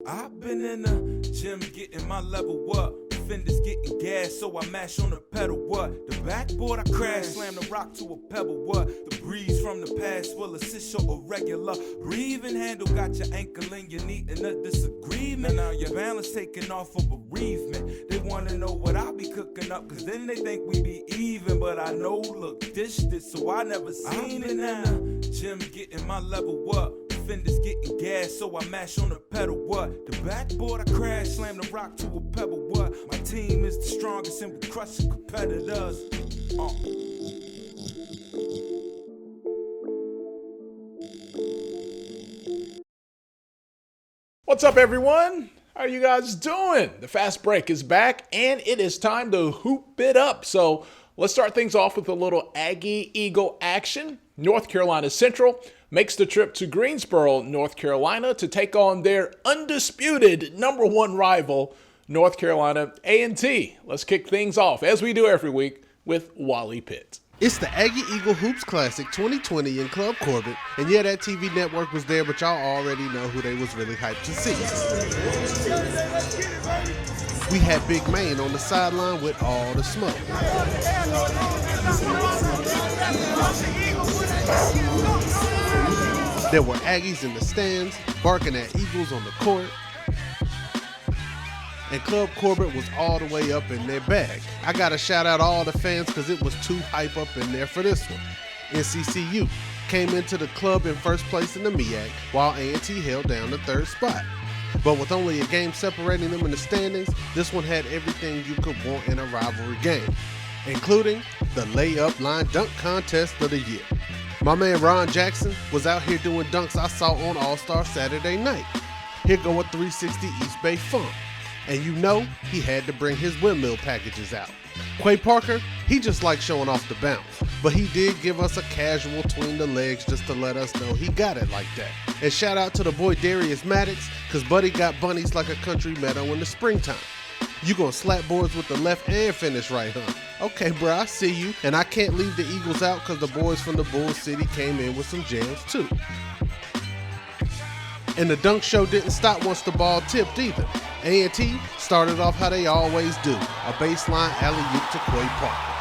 I've been in the gym getting my level up. Fenders getting gas, so I mash on the pedal. What? The backboard I crash, slam the rock to a pebble. What? The breeze from the past will assist your irregular breathing. Handle got your ankle in your knee in a disagreement. Now your balance taking off for bereavement. They wanna know what I be cooking up, cause then they think we be even. But I know, look, dished it, so I never seen it now. Gym getting my level up. Fenders getting gas, so I mash on the pedal. What? The backboard I crash, slam the rock to a pebble. What? My team is the strongest and we crush the competitors. What's up, everyone? How are you guys doing? The Fast Break is back, and it is time to hoop it up. So let's start things off with a little Aggie Eagle action. North Carolina Central makes the trip to Greensboro, North Carolina, to take on their undisputed #1 rival, North Carolina A&T. Let's kick things off, as we do every week, with Wally Pitt. It's the Aggie Eagle Hoops Classic 2020 in Club Corbett, and yeah, that TV network was there, but y'all already know who they was really hyped to see. We had Big Maine on the sideline with all the smoke. There were Aggies in the stands, barking at Eagles on the court. And Club Corbett was all the way up in their bag. I gotta shout out all the fans because it was too hype up in there for this one. NCCU came into the club in first place in the MEAC, while A&T held down the third spot. But with only a game separating them in the standings, this one had everything you could want in a rivalry game, including the layup line dunk contest of the year. My man Ron Jackson was out here doing dunks I saw on All-Star Saturday night. Here go a 360 East Bay Funk. And you know he had to bring his windmill packages out. Quay Parker, he just liked showing off the bounce, but he did give us a casual between the legs just to let us know he got it like that. And shout out to the boy Darius Maddox, cause Buddy got bunnies like a country meadow in the springtime. You gonna slap boards with the left and finish right, huh? Okay, bro, I see you. And I can't leave the Eagles out cause the boys from the Bull City came in with some jams too. And the dunk show didn't stop once the ball tipped either. A&T started off how they always do, a baseline alley-oop to Quay Parker.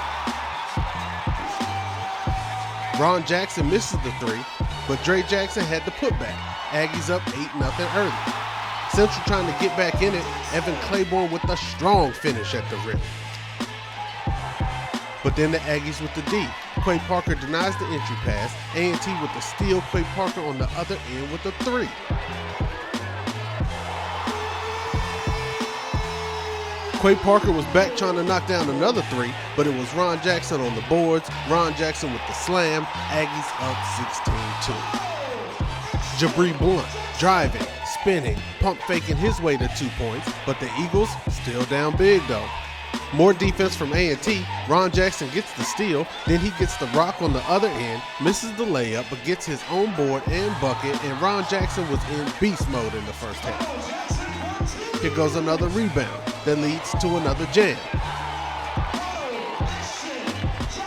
Ron Jackson misses the three, but Dre Jackson had the putback. Aggies up 8-0 early. Central trying to get back in it, Evan Claiborne with a strong finish at the rim. But then the Aggies with the D. Quay Parker denies the entry pass. A&T with the steal, Quay Parker on the other end with the three. Quay Parker was back trying to knock down another three, but it was Ron Jackson on the boards. Ron Jackson with the slam. Aggies up 16-2. Jabri Blunt driving, spinning, pump faking his way to 2 points, but the Eagles still down big though. More defense from A&T. Ron Jackson gets the steal, then he gets the rock on the other end, misses the layup, but gets his own board and bucket, and Ron Jackson was in beast mode in the first half. Here goes another rebound that leads to another jam.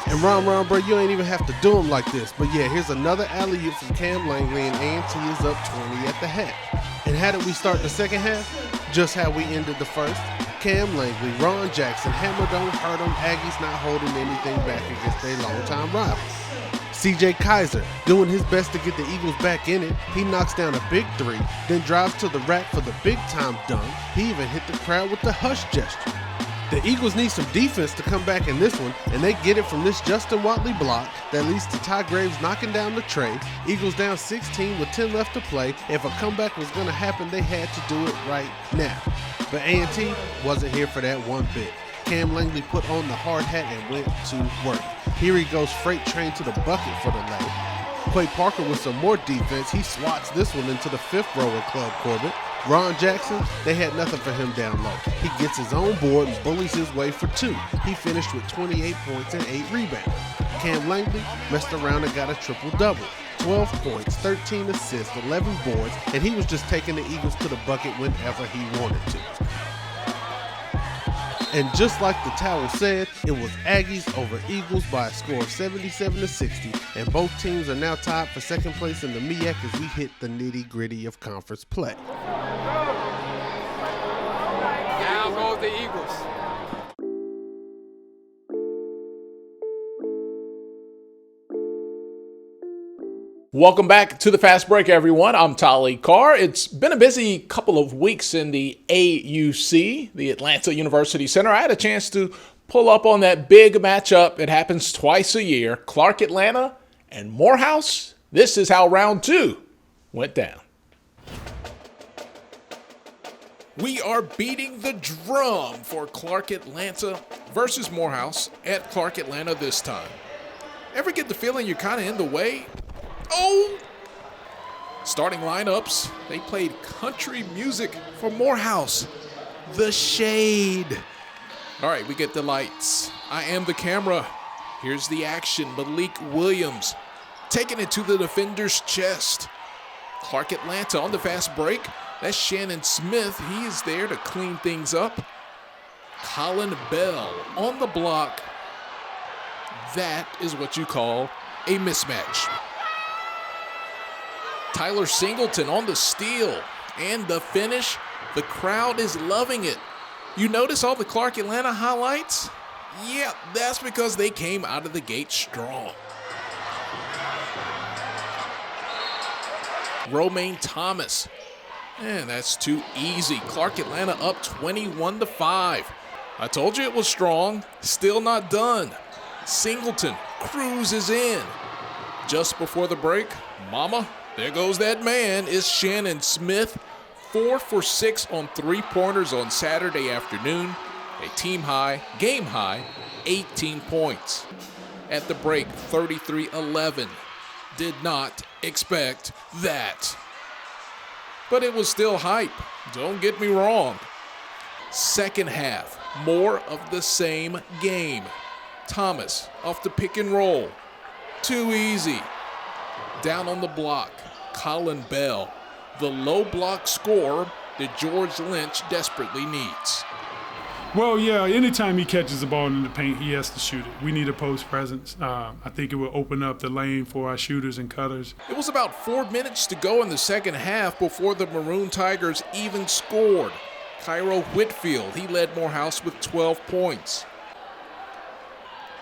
And Ron, bro, you ain't even have to do him like this. But yeah, here's another alley-oop from Cam Langley, and A&T is up 20 at the half. And how did we start the second half? Just how we ended the first. Cam Langley, Ron Jackson, hammer don't hurt them. Aggies not holding anything back against their longtime rival. CJ Kaiser doing his best to get the Eagles back in it. He knocks down a big three, then drives to the rack for the big-time dunk. He even hit the crowd with the hush gesture. The Eagles need some defense to come back in this one, and they get it from this Justin Watley block that leads to Ty Graves knocking down the tray. Eagles down 16 with 10 left to play. If a comeback was going to happen, they had to do it right now. But A&T wasn't here for that one bit. Cam Langley put on the hard hat and went to work. Here he goes freight train to the bucket for the lay. Quay Parker with some more defense. He swats this one into the fifth row of Club Corbett. Ron Jackson, they had nothing for him down low. He gets his own board and bullies his way for two. He finished with 28 points and 8 rebounds. Cam Langley messed around and got a triple-double. 12 points, 13 assists, 11 boards, and he was just taking the Eagles to the bucket whenever he wanted to. And just like the towel said, it was Aggies over Eagles by a score of 77-60, and both teams are now tied for second place in the MEAC as we hit the nitty-gritty of conference play. Welcome back to the Fast Break, everyone. I'm Tali Carr. It's been a busy couple of weeks in the AUC, the Atlanta University Center. I had a chance to pull up on that big matchup. It happens twice a year. Clark Atlanta and Morehouse. This is how round two went down. We are beating the drum for Clark Atlanta versus Morehouse at Clark Atlanta this time. Ever get the feeling you're kind of in the way? Oh! Starting lineups, they played country music for Morehouse. The Shade. All right, we get the lights. I am the camera. Here's the action. Malik Williams taking it to the defender's chest. Clark Atlanta on the fast break. That's Shannon Smith. He is there to clean things up. Colin Bell on the block. That is what you call a mismatch. Tyler Singleton on the steal. And the finish, the crowd is loving it. You notice all the Clark Atlanta highlights? Yeah, that's because they came out of the gate strong. Romaine Thomas. And that's too easy. Clark Atlanta up 21-5. I told you it was strong. Still not done. Singleton cruises in. Just before the break, mama, there goes that man, is Shannon Smith. 4 for 6 on three-pointers on Saturday afternoon. A team high, game high, 18 points. At the break, 33-11. Did not expect that. But it was still hype. Don't get me wrong. Second half, more of the same game. Thomas off the pick and roll. Too easy. Down on the block, Colin Bell. The low block scorer that George Lynch desperately needs. Well, yeah, anytime he catches the ball in the paint, he has to shoot it. We need a post presence. I think it will open up the lane for our shooters and cutters. It was about 4 minutes to go in the second half before the Maroon Tigers even scored. Cairo Whitfield, he led Morehouse with 12 points.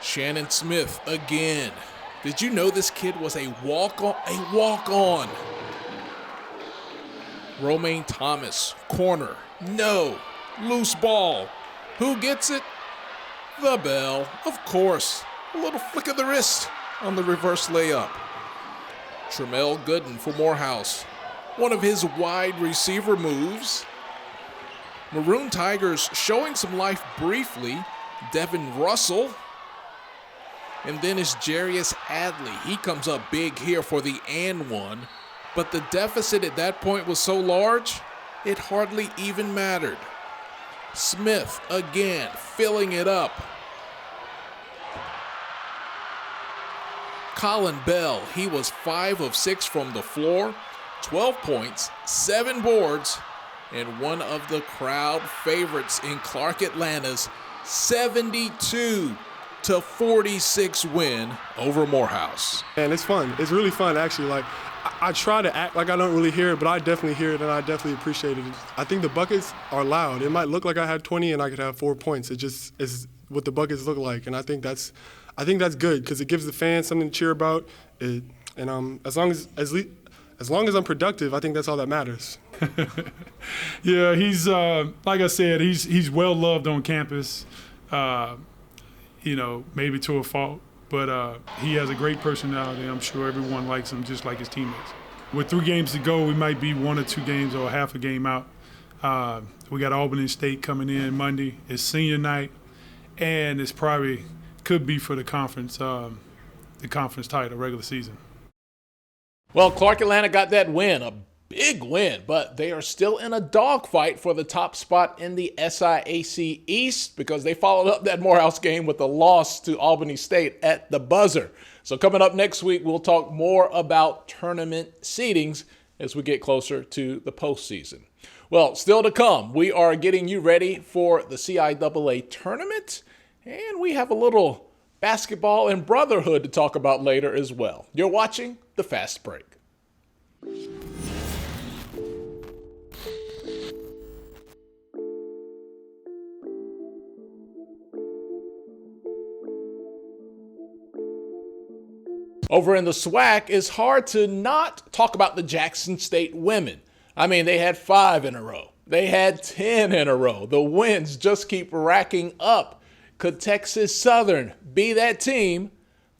Shannon Smith again. Did you know this kid was a walk-on? Romaine Thomas, corner. No. Loose ball. Who gets it? The Bell, of course. A little flick of the wrist on the reverse layup. Tremel Gooden for Morehouse. One of his wide receiver moves. Maroon Tigers showing some life briefly. Devin Russell. And then is Jarius Adley. He comes up big here for the and one. But the deficit at that point was so large, it hardly even mattered. Smith again, filling it up. Colin Bell, he was 5 of 6 from the floor, 12 points, 7 boards, and one of the crowd favorites in Clark Atlanta's 72-46 win over Morehouse. And it's fun. It's really fun, actually. Like, I try to act like I don't really hear it, but I definitely hear it, and I definitely appreciate it. I think the buckets are loud. It might look like I had 20 and I could have 4 points. It just is what the buckets look like, and I think that's good because it gives the fans something to cheer about. As long as I'm productive, I think that's all that matters. Yeah, he's like I said, he's well loved on campus. Maybe to a fault. But he has a great personality. I'm sure everyone likes him just like his teammates. With 3 games to go, we might be 1 or 2 games or half a game out. We got Albany State coming in Monday. It's senior night, and it's probably could be for the conference title, regular season. Well, Clark Atlanta got that win, a big win, but they are still in a dogfight for the top spot in the SIAC East because they followed up that Morehouse game with a loss to Albany State at the buzzer. So coming up next week, we'll talk more about tournament seedings as we get closer to the postseason. Well, still to come, we are getting you ready for the CIAA tournament, and we have a little basketball and brotherhood to talk about later as well. You're watching The Fast Break. Over in the SWAC, it's hard to not talk about the Jackson State women. I mean, they had 5 in a row. They had 10 in a row. The wins just keep racking up. Could Texas Southern be that team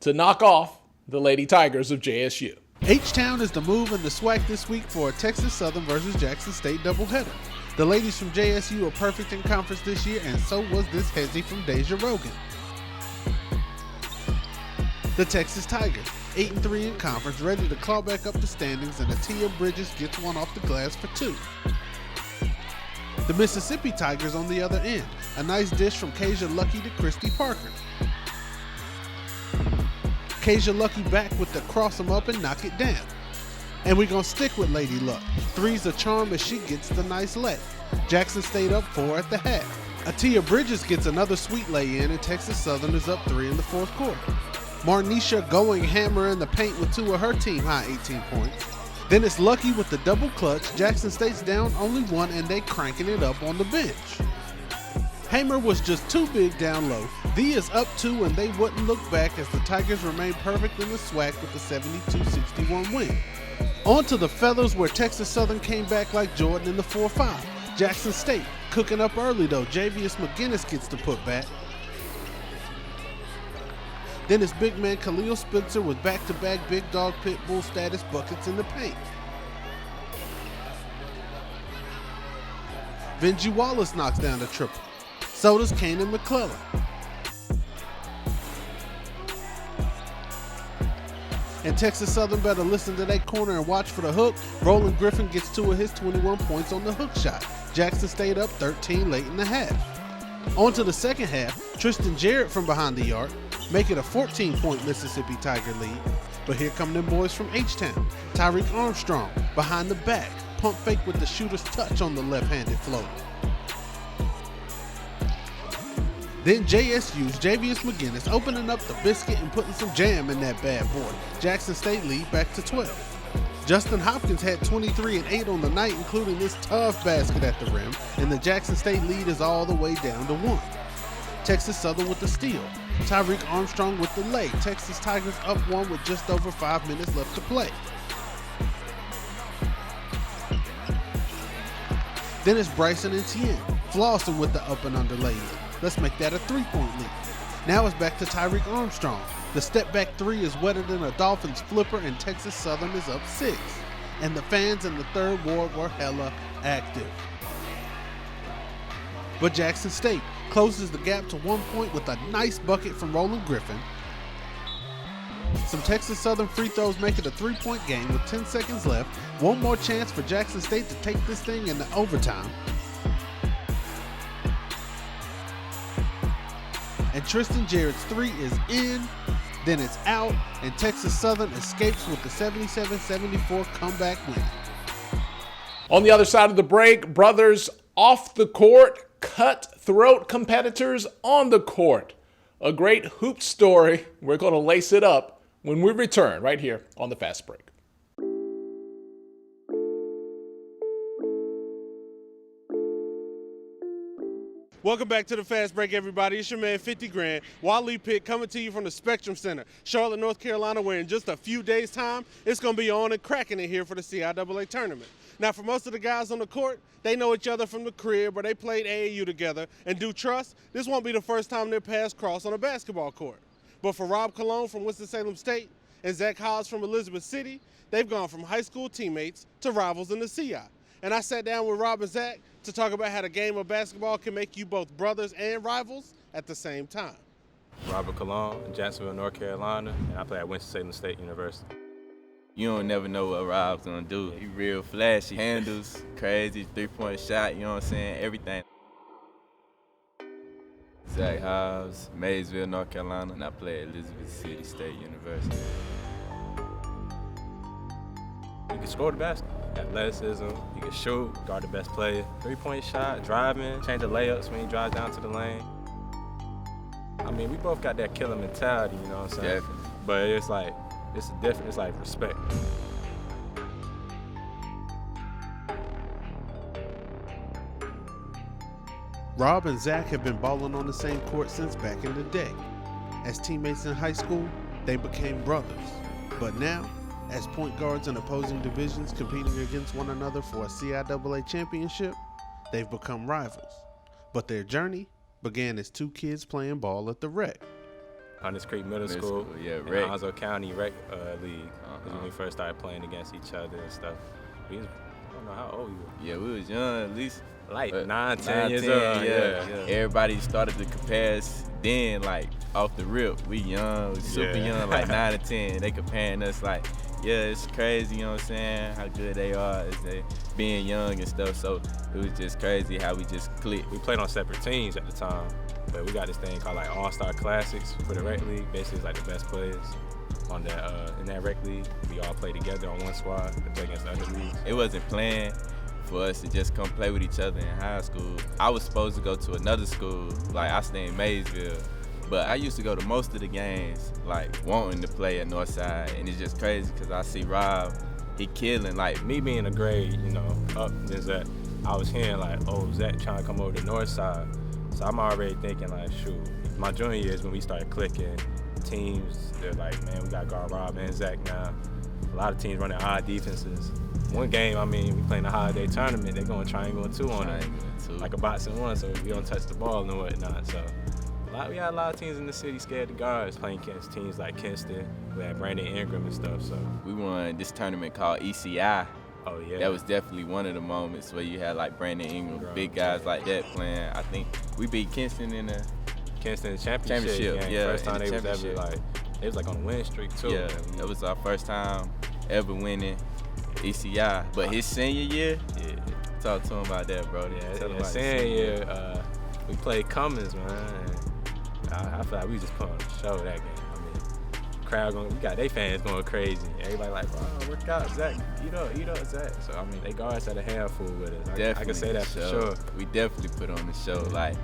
to knock off the Lady Tigers of JSU? H-Town is the move in the SWAC this week for a Texas Southern versus Jackson State doubleheader. The ladies from JSU are perfect in conference this year, and so was this hezzy from Deja Rogan. The Texas Tigers, 8-3 in conference, ready to claw back up the standings, and Atia Bridges gets one off the glass for 2. The Mississippi Tigers on the other end, a nice dish from Kasia Lucky to Christy Parker. Kasia Lucky back with the cross 'em up and knock it down. And we're going to stick with Lady Luck. 3's a charm as she gets the nice lay. Jackson State up 4 at the half. Atia Bridges gets another sweet lay in, and Texas Southern is up 3 in the fourth quarter. Marnisha going hammer in the paint with 2 of her team high 18 points. Then it's Lucky with the double clutch. Jackson State's down only 1 and they cranking it up on the bench. Hamer was just too big down low. V is up 2 and they wouldn't look back as the Tigers remain perfect in the SWAC with the 72-61 win. On to the Feathers where Texas Southern came back like Jordan in the 4-5. Jackson State cooking up early though. Javius McGinnis gets the putback. Then it's big man Khalil Spitzer with back-to-back big dog pit bull status buckets in the paint. Benji Wallace knocks down the triple. So does Kanan McClellan. And Texas Southern better listen to that corner and watch for the hook. Roland Griffin gets 2 of his 21 points on the hook shot. Jackson State up 13 late in the half. On to the second half, Tristan Jarrett from behind the arc, make it a 14-point Mississippi Tiger lead. But here come them boys from H-Town. Tyreek Armstrong behind the back, pump fake with the shooter's touch on the left-handed floater. Then JSU's Javius McGinnis opening up the biscuit and putting some jam in that bad boy. Jackson State lead back to 12. Justin Hopkins had 23 and 8 on the night, including this tough basket at the rim, and the Jackson State lead is all the way down to 1. Texas Southern with the steal. Tyreek Armstrong with the lay. Texas Tigers up 1 with just over 5 minutes left to play. Then it's Bryson and Tien flossing with the up and under lay. Let's make that a 3-point lead. Now it's back to Tyreek Armstrong. The step back 3 is wetter than a Dolphins flipper, and Texas Southern is up 6. And the fans in the third ward were hella active. But Jackson State closes the gap to 1 point with a nice bucket from Roland Griffin. Some Texas Southern free throws make it a 3-point game with 10 seconds left. One more chance for Jackson State to take this thing into overtime. And Tristan Jarrett's 3 is in, then it's out, and Texas Southern escapes with the 77-74 comeback win. On the other side of the break, brothers off the court, cutthroat competitors on the court. A great hoop story. We're going to lace it up when we return right here on the Fast Break. Welcome back to the Fast Break, everybody. It's your man, 50 Grand, Wally Pitt, coming to you from the Spectrum Center, Charlotte, North Carolina, where in just a few days' time, it's going to be on and cracking in here for the CIAA tournament. Now, for most of the guys on the court, they know each other from the crib or they played AAU together, and do trust, this won't be the first time their paths cross on a basketball court. But for Rob Cologne from Winston-Salem State and Zach Hodge from Elizabeth City, they've gone from high school teammates to rivals in the CI. And I sat down with Rob and Zach to talk about how the game of basketball can make you both brothers and rivals at the same time. Robert Cologne in Jacksonville, North Carolina, and I play at Winston-Salem State University. You don't never know what Rob's gonna do. He real flashy, handles, crazy, 3-point shot, you know what I'm saying, everything. Zach Hobbs, Maysville, North Carolina, and I play at Elizabeth City State University. He can score the basket, athleticism, he can shoot, guard the best player, 3-point shot, driving, change the layups when he drives down to the lane. I mean, we both got that killer mentality, you know what I'm saying? Definitely. But it's like, it's different, it's like respect. Rob and Zach have been balling on the same court since back in the day. As teammates in high school, they became brothers. But now, as point guards in opposing divisions competing against one another for a CIAA championship, they've become rivals. But their journey began as two kids playing ball at the rec. Hunter's Creek Middle School, yeah, and rec. Onslow County Rec League. Because when we first started playing against each other and stuff. I don't know how old you were. Yeah, we was young, at least. Like 9, 10 years old. Yeah. Everybody started to compare us then, like, off the rip. We young, we super young, like 9 or 10. They comparing us like, yeah, it's crazy, you know what I'm saying, how good they are as they being young and stuff. So it was just crazy how we just clicked. We played on separate teams at the time, but we got this thing called like All-Star Classics for the rec league. Basically, it's like the best players on that in that rec league. We all play together on one squad to play against the other leagues. It wasn't planned for us to just come play with each other in high school. I was supposed to go to another school, like I stay in Maysville, but I used to go to most of the games, like wanting to play at Northside, and it's just crazy because I see Rob, he killing. Like me being a grade, up than Zach, I was hearing like, oh, Zach trying to come over to Northside. So I'm already thinking like, shoot, my junior year is when we started clicking. Teams, they're like, man, we got guard Rob and Zach now. A lot of teams running odd defenses. One game, we playing a holiday tournament, they're going triangle and 2 on it. Like a boxing 1, so we don't touch the ball and whatnot. So we had a lot of teams in the city scared of guards playing against teams like Kinston. We had Brandon Ingram and stuff. So we won this tournament called ECI. Oh yeah. That was definitely one of the moments where you had like Brandon Ingram, big guys like that playing. I think we beat Kinston in the championship game. Yeah, first time they was ever it was like on a win streak too. Yeah, that was our first time ever winning ECI. But his senior year, talk to him about that, bro. Yeah, senior year, we played Cummins, man. I feel like we just put on a show that game. Crowd we got they fans going crazy. Everybody like, bro, work out, Zach, eat up, Zach. So they guards had a handful with us. I can say that for sure. We definitely put on the show, like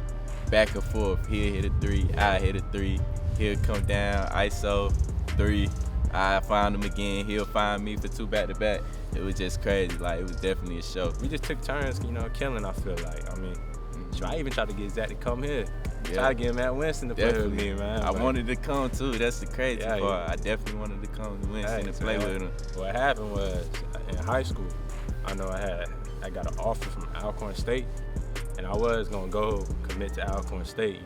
back and forth. He'll hit a 3, I hit a 3. He'll come down, ISO 3. I find him again. He'll find me for 2 back-to-back. It was just crazy. Like it was definitely a show. We just took turns, killing. I feel like. So I even tried to get Zach to come here. Try to get Matt Winston to play with me, man. I wanted to come too. That's the crazy part. I definitely wanted to come to Winston and play with him. What happened was in high school, I know I got an offer from Alcorn State, and I was gonna go commit to Alcorn State.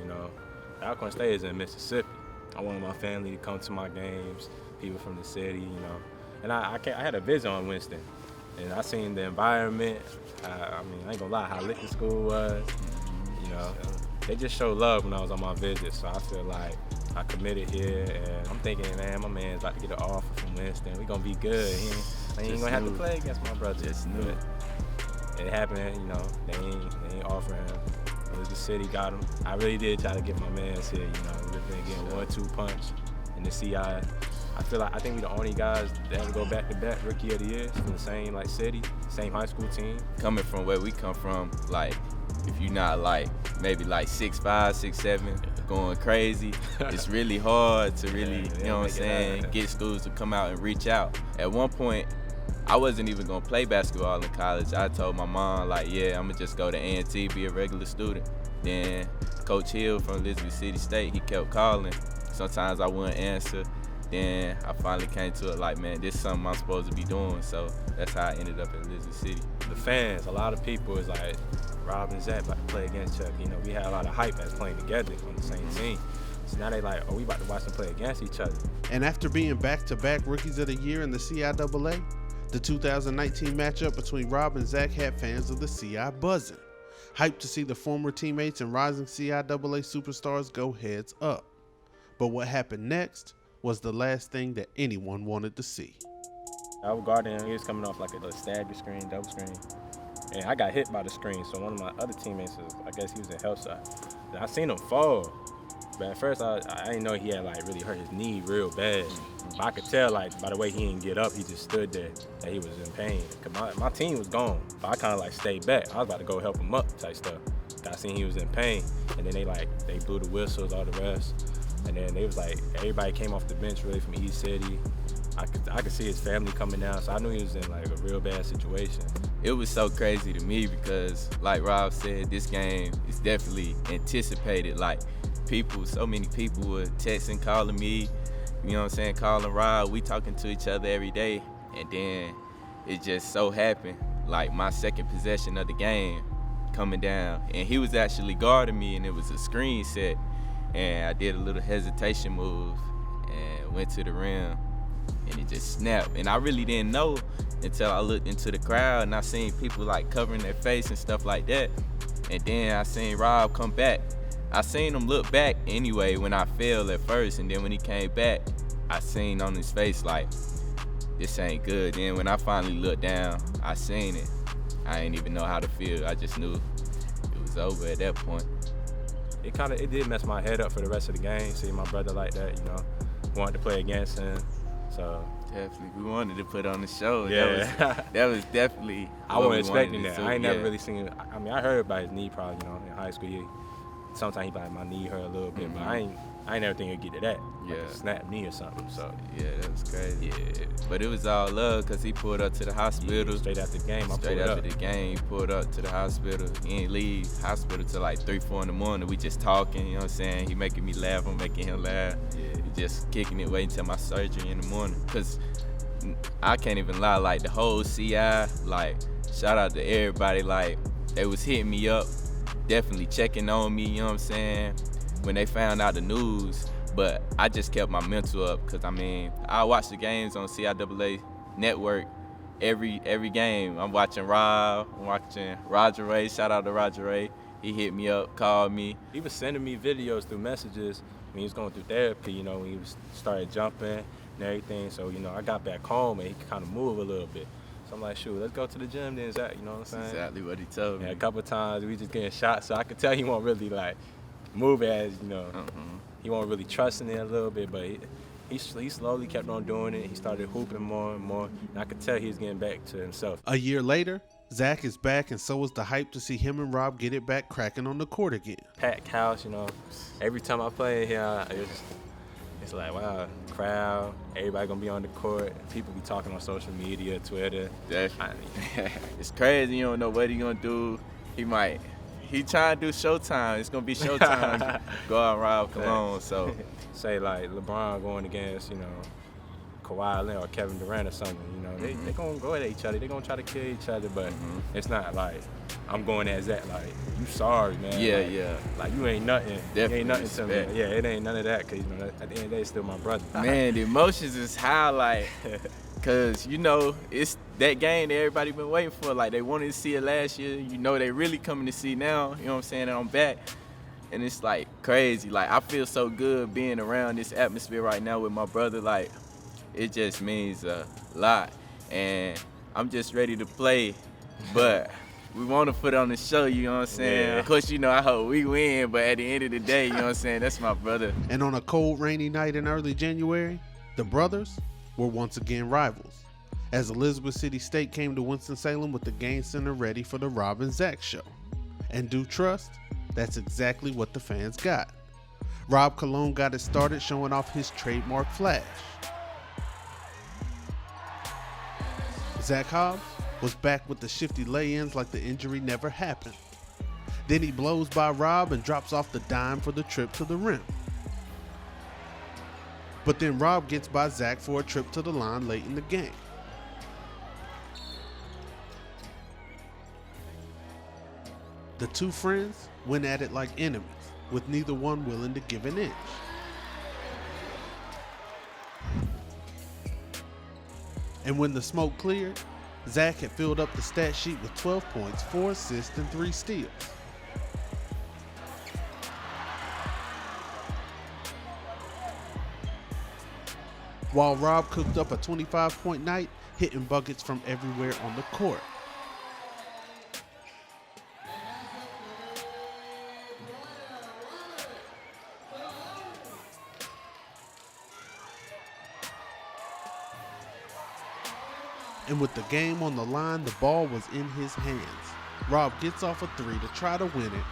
Alcorn State is in Mississippi. I wanted my family to come to my games, people from the city, And I had a visit on Winston, and I seen the environment. I ain't gonna lie, how lit the school was. They just showed love when I was on my visit, so I feel like I committed here, and I'm thinking, man, my man's about to get an offer from Winston. We gonna be good. He ain't gonna have to play against my brother. Just knew it. It happened, they ain't offering him. It was the city got him. I really did try to get my man's here, We've been getting 1-2 punch in the CI. I think we the only guys that ever go back-to-back rookie of the year from the same city, same high school team. Coming from where we come from, if you're not maybe 6'5", 6'7", going crazy, it's really hard to really, get schools to come out and reach out. At one point, I wasn't even gonna play basketball in college. I told my mom, I'm gonna just go to A&T, be a regular student. Then Coach Hill from Elizabeth City State, he kept calling. Sometimes I wouldn't answer. Then I finally came to it man, this is something I'm supposed to be doing. So that's how I ended up at Elizabeth City. The fans, a lot of people is like, Rob and Zach about to play against Chuck. We had a lot of hype as playing together on the same team. So now they like, we about to watch them play against each other. And after being back-to-back Rookies of the Year in the CIAA, the 2019 matchup between Rob and Zach had fans of the CI buzzing, hyped to see the former teammates and rising CIAA superstars go heads up. But what happened next was the last thing that anyone wanted to see. I was guarding him. He was coming off like a stagger screen, double screen. And I got hit by the screen, so one of my other teammates, I guess he was in health side. And I seen him fall, but at first I didn't know he had really hurt his knee real bad. But I could tell by the way he didn't get up, he just stood there, that he was in pain. Cause my team was gone, but I kind of stayed back. I was about to go help him up type stuff. I seen he was in pain, and then they blew the whistles, all the rest. And then they was everybody came off the bench really from East City. I could see his family coming down, so I knew he was in a real bad situation. It was so crazy to me because, like Rob said, this game is definitely anticipated. So many people were texting, calling me, you know what I'm saying, calling Rob. We talking to each other every day. And then it just so happened, like my second possession of the game coming down. And he was actually guarding me, and it was a screen set. And I did a little hesitation move and went to the rim, and it just snapped. And I really didn't know until I looked into the crowd and I seen people like covering their face and stuff like that. And then I seen Rob come back. I seen him look back anyway when I fell at first, and then when he came back, I seen on his face like, this ain't good. Then when I finally looked down, I seen it. I didn't even know how to feel. I just knew it was over at that point. It did mess my head up for the rest of the game, seeing my brother like that, you know, wanted to play against him. So definitely, we wanted to put on the show. Yeah. That was definitely. I wasn't expecting that. So, I ain't never really seen. I mean, I heard about his knee probably, you know, in high school. Sometimes he like, my knee hurt a little bit, but I ain't never think it'd get to that. Like a snapped knee or something. So yeah, that was crazy. Yeah, but it was all love because he pulled up to the hospital. Yeah, straight after the game, Straight after the game, he pulled up to the hospital. He didn't leave hospital till like 3, 4 in the morning. We just talking, you know what I'm saying? He making me laugh, I'm making him laugh. Yeah. We just kicking it, waiting till my surgery in the morning. Cause I can't even lie, like the whole CI, like shout out to everybody, like they was hitting me up, definitely checking on me, you know what I'm saying, when they found out the news. But I just kept my mental up, because I mean, I watch the games on CIAA Network every game. I'm watching Rob, I'm watching Roger Ray, shout out to Roger Ray. He hit me up, called me. He was sending me videos through messages when he was going through therapy, you know, when he started jumping and everything. So, you know, I got back home and he could kind of move a little bit. So I'm like, shoot, let's go to the gym then, Zach, you know what I'm saying? That's exactly what he told me. And a couple of times we just getting shots, so I could tell he won't really like move as, you know, he won't really trust in it a little bit, but he slowly kept on doing it. He started hooping more and more, and I could tell he was getting back to himself. A year later, Zac is back, and so is the hype to see him and Rob get it back cracking on the court again. Packed house, you know. Every time I play here, it's like, wow, crowd, everybody gonna be on the court. People be talking on social media, Twitter. It's crazy. You don't know what he gonna do. He trying to do Showtime. It's gonna be Showtime. Go out, Rob Cologne. So say like LeBron going against, you know, Kawhi Leonard or Kevin Durant or something. You know, they gonna go at each other. They gonna try to kill each other, but it's not like I'm going at Zach. Like, you sorry, man. Yeah. Like, you ain't nothing. Definitely you ain't nothing to respect. me. Yeah, it ain't none of that. Cause, you know, at the end of the day, it's still my brother. Man, the emotions is high, like, cause you know it's that game that everybody been waiting for. Like, they wanted to see it last year. You know, they really coming to see now. You know what I'm saying? And I'm back, and it's like crazy. Like, I feel so good being around this atmosphere right now with my brother. Like, it just means a lot, and I'm just ready to play, but we want to put on the show, you know what I'm saying? Yeah. Of course, you know, I hope we win, but at the end of the day, you know what I'm saying, that's my brother. And on a cold, rainy night in early January, the brothers were once again rivals, as Elizabeth City State came to Winston-Salem with the game center ready for the Rob and Zac show. And do trust, that's exactly what the fans got. Rob Cologne got it started, showing off his trademark flash. Zach Hobbs was back with the shifty lay-ins like the injury never happened. Then he blows by Rob and drops off the dime for the trip to the rim. But then Rob gets by Zach for a trip to the line late in the game. The two friends went at it like enemies, with neither one willing to give an inch. And when the smoke cleared, Zach had filled up the stat sheet with 12 points, 4 assists, and 3 steals. While Rob cooked up a 25-point night, hitting buckets from everywhere on the court. And with the game on the line, the ball was in his hands. Rob gets off a 3 to try to win it,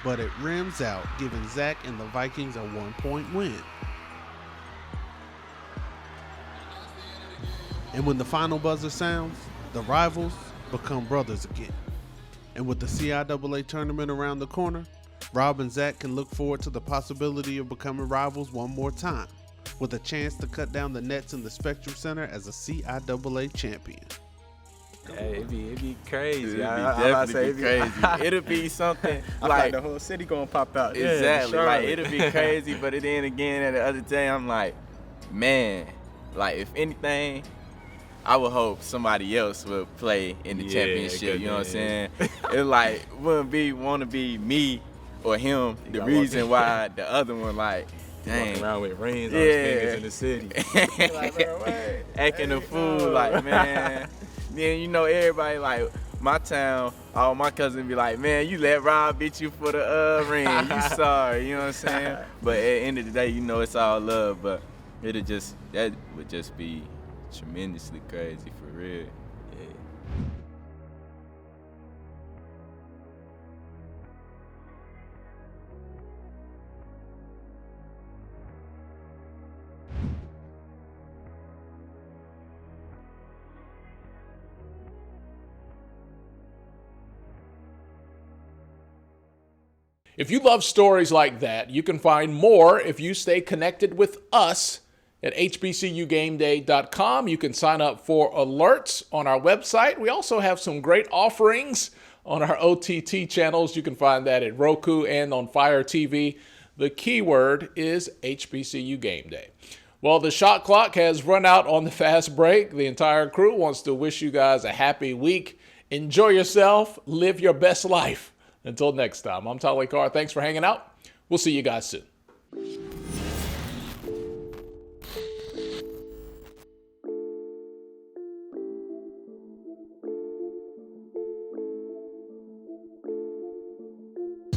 but it rims out, giving Zach and the Vikings a 1-point win. And when the final buzzer sounds, the rivals become brothers again. And with the CIAA tournament around the corner, Rob and Zac can look forward to the possibility of becoming rivals one more time, with a chance to cut down the nets in the Spectrum Center as a CIAA champion. Hey, it'd be crazy. It'd be I definitely be crazy. It'll be something like the whole city gonna pop out. Exactly. Yeah, like it'll be crazy, but then again, at the other day, I'm like, man, like if anything, I would hope somebody else would play in the championship. You know what I'm saying? It like wouldn't want to be me or him. The reason why the other one like. Dang. Walking around with rings on his fingers in the city. Like, bro, acting a fool, like, man. Then, you know, everybody, like, my town, all my cousins be like, man, you let Rob beat you for the ring. You sorry, you know what I'm saying? But at the end of the day, you know, it's all love. But that would just be tremendously crazy, for real. Yeah. If you love stories like that, you can find more if you stay connected with us at HBCUGameday.com. You can sign up for alerts on our website. We also have some great offerings on our OTT channels. You can find that at Roku and on Fire TV. The keyword is HBCU Game Day. Well, the shot clock has run out on the fast break. The entire crew wants to wish you guys a happy week. Enjoy yourself. Live your best life. Until next time, I'm Tyler Carr. Thanks for hanging out. We'll see you guys soon.